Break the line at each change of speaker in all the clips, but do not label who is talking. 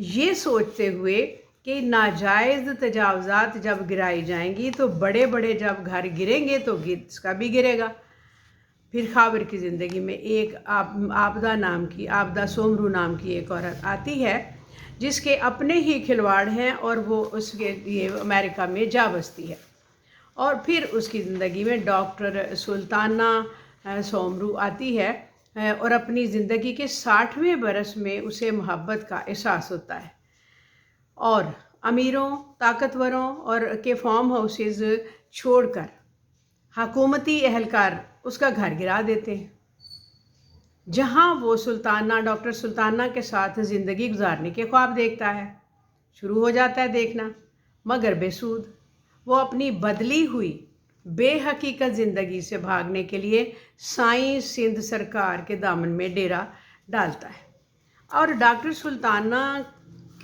یہ سوچتے ہوئے کہ ناجائز تجاوزات جب گرائی جائیں گی تو بڑے بڑے جب گھر گریں گے تو اس کا بھی گرے گا۔ پھر خاور کی زندگی میں ایک آبدہ سومرو نام کی ایک عورت آتی ہے جس کے اپنے ہی کھلواڑ ہیں اور وہ اس کے لیے امریکہ میں جا بستی ہے، اور پھر اس کی زندگی میں ڈاکٹر سلطانہ سومرو آتی ہے اور اپنی زندگی کے 60ویں برس میں اسے محبت کا احساس ہوتا ہے، اور امیروں، طاقتوروں اور کے فارم ہاؤسز چھوڑ کر حکومتی اہلکار اس کا گھر گرا دیتے ہیں، جہاں وہ ڈاکٹر سلطانہ کے ساتھ زندگی گزارنے کے خواب دیکھتا ہے۔ شروع ہو جاتا ہے دیکھنا، مگر بے سود۔ وہ اپنی بدلی ہوئی بے حقیقت زندگی سے بھاگنے کے لیے سائیں سندھ سرکار کے دامن میں ڈیرا ڈالتا ہے، اور ڈاکٹر سلطانہ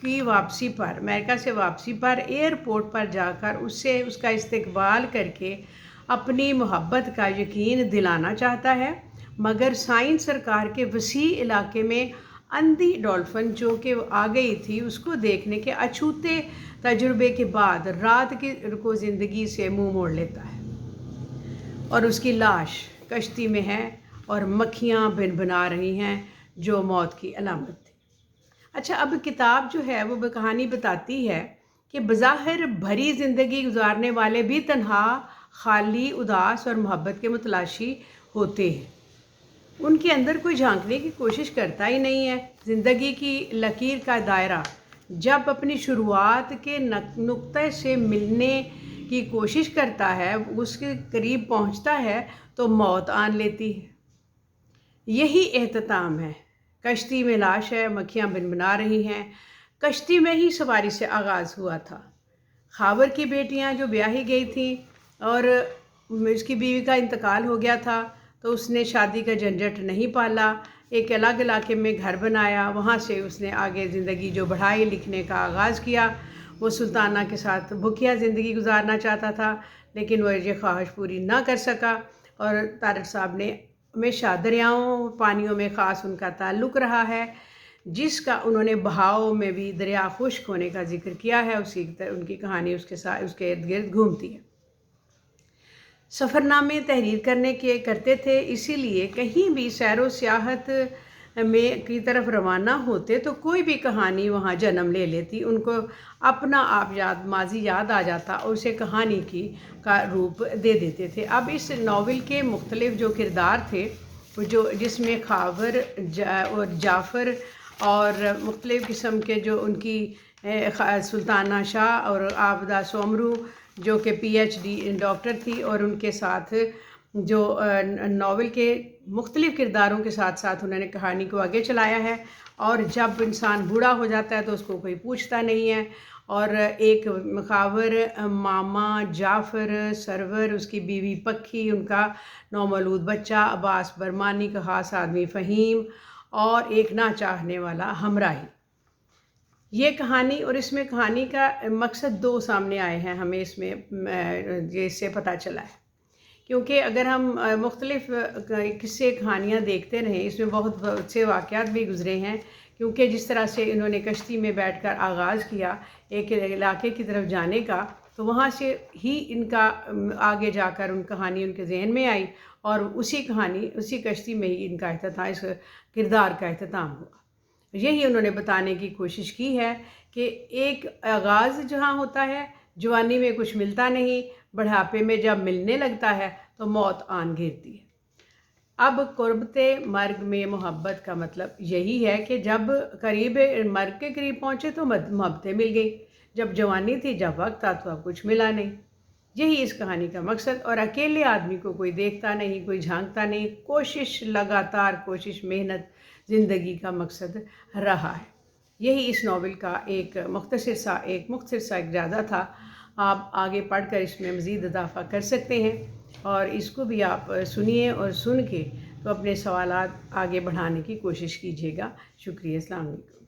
کی واپسی پر، امریکہ سے واپسی پر ایئرپورٹ پر جا کر اس کا استقبال کر کے اپنی محبت کا یقین دلانا چاہتا ہے، مگر سائیں سرکار کے وسیع علاقے میں اندھی ڈولفن جو کہ آ گئی تھی، اس کو دیکھنے کے اچھوتے تجربے کے بعد رات کی کو زندگی سے منہ موڑ لیتا ہے، اور اس کی لاش کشتی میں ہے اور مکھیاں بنا رہی ہیں جو موت کی علامت تھی۔ اچھا، اب کتاب جو ہے وہ کہانی بتاتی ہے کہ بظاہر بھری زندگی گزارنے والے بھی تنہا، خالی، اداس اور محبت کے متلاشی ہوتے ہیں۔ ان کے اندر کوئی جھانکنے کی کوشش کرتا ہی نہیں ہے۔ زندگی کی لکیر کا دائرہ جب اپنی شروعات کے نقطے سے ملنے کی کوشش کرتا ہے، اس کے قریب پہنچتا ہے تو موت آن لیتی ہے۔ یہی اختتام ہے۔ کشتی میں لاش ہے، مکھیاں بنا رہی ہیں۔ کشتی میں ہی سواری سے آغاز ہوا تھا۔ خاور کی بیٹیاں جو بیاہی گئی تھیں اور اس کی بیوی کا انتقال ہو گیا تھا، تو اس نے شادی کا جھنجھٹ نہیں پالا، ایک الگ علاقے میں گھر بنایا، وہاں سے اس نے آگے زندگی جو بڑھائی، لکھنے کا آغاز کیا۔ وہ سلطانہ کے ساتھ بھوکھیا زندگی گزارنا چاہتا تھا، لیکن وہ یہ خواہش پوری نہ کر سکا، اور طارق صاحب نے ہمیشہ دریاؤں، پانیوں میں خاص ان کا تعلق رہا ہے، جس کا انہوں نے بہاؤ میں بھی دریا خشک ہونے کا ذکر کیا ہے۔ ان کی کہانی اس کے ارد گرد گھومتی ہے۔ سفر نامے تحریر کرتے تھے، اسی لیے کہیں بھی سیر و سیاحت کی طرف روانہ ہوتے تو کوئی بھی کہانی وہاں جنم لے لیتی، ان کو اپنا ماضی یاد آ جاتا اور اسے کہانی کا روپ دے دیتے تھے۔ اب اس ناول کے مختلف جو کردار تھے، جس میں خاور اور جعفر اور مختلف قسم کے جو ان کی سلطانہ شاہ اور آبدہ سومرو جو کہ پی ایچ ڈی ڈاکٹر تھی، اور ان کے ساتھ جو ناول کے مختلف کرداروں کے ساتھ ساتھ انہوں نے کہانی کو آگے چلایا ہے۔ اور جب انسان بوڑھا ہو جاتا ہے تو اس کو کوئی پوچھتا نہیں ہے، اور ایک خاور، ماما جعفر، سرور، اس کی بیوی پکھی، ان کا نومولود بچہ عباس برمانی کا خاص آدمی فہیم، اور ایک نہ چاہنے والا ہمراہی۔ یہ کہانی، اور اس میں کہانی کا مقصد دو سامنے آئے ہیں ہمیں، اس میں اس سے پتہ چلا ہے، کیونکہ اگر ہم مختلف قصے کہانیاں دیکھتے رہیں، اس میں بہت سے واقعات بھی گزرے ہیں، کیونکہ جس طرح سے انہوں نے کشتی میں بیٹھ کر آغاز کیا ایک علاقے کی طرف جانے کا، تو وہاں سے ہی ان کا آگے جا کر ان کہانی ان کے ذہن میں آئی، اور اسی کشتی میں ہی ان کا اس کردار کا اختتام ہوا۔ یہی انہوں نے بتانے کی کوشش کی ہے کہ ایک آغاز جہاں ہوتا ہے، جوانی میں کچھ ملتا نہیں، بڑھاپے میں جب ملنے لگتا ہے تو موت آن گھیرتی ہے۔ اب قربت مرگ میں محبت کا مطلب یہی ہے کہ جب مرگ کے قریب پہنچے تو محبتیں مل گئی، جب جوانی تھی، جب وقت تھا تو اب کچھ ملا نہیں۔ یہی اس کہانی کا مقصد، اور اکیلے آدمی کو کوئی دیکھتا نہیں، کوئی جھانکتا نہیں، کوشش، لگاتار کوشش، محنت زندگی کا مقصد رہا ہے۔ یہی اس ناول کا ایک مختصر سا اجازہ تھا۔ آپ آگے پڑھ کر اس میں مزید اضافہ کر سکتے ہیں، اور اس کو بھی آپ سنیے، اور سن کے تو اپنے سوالات آگے بڑھانے کی کوشش کیجیے گا۔ شکریہ، السلام علیکم۔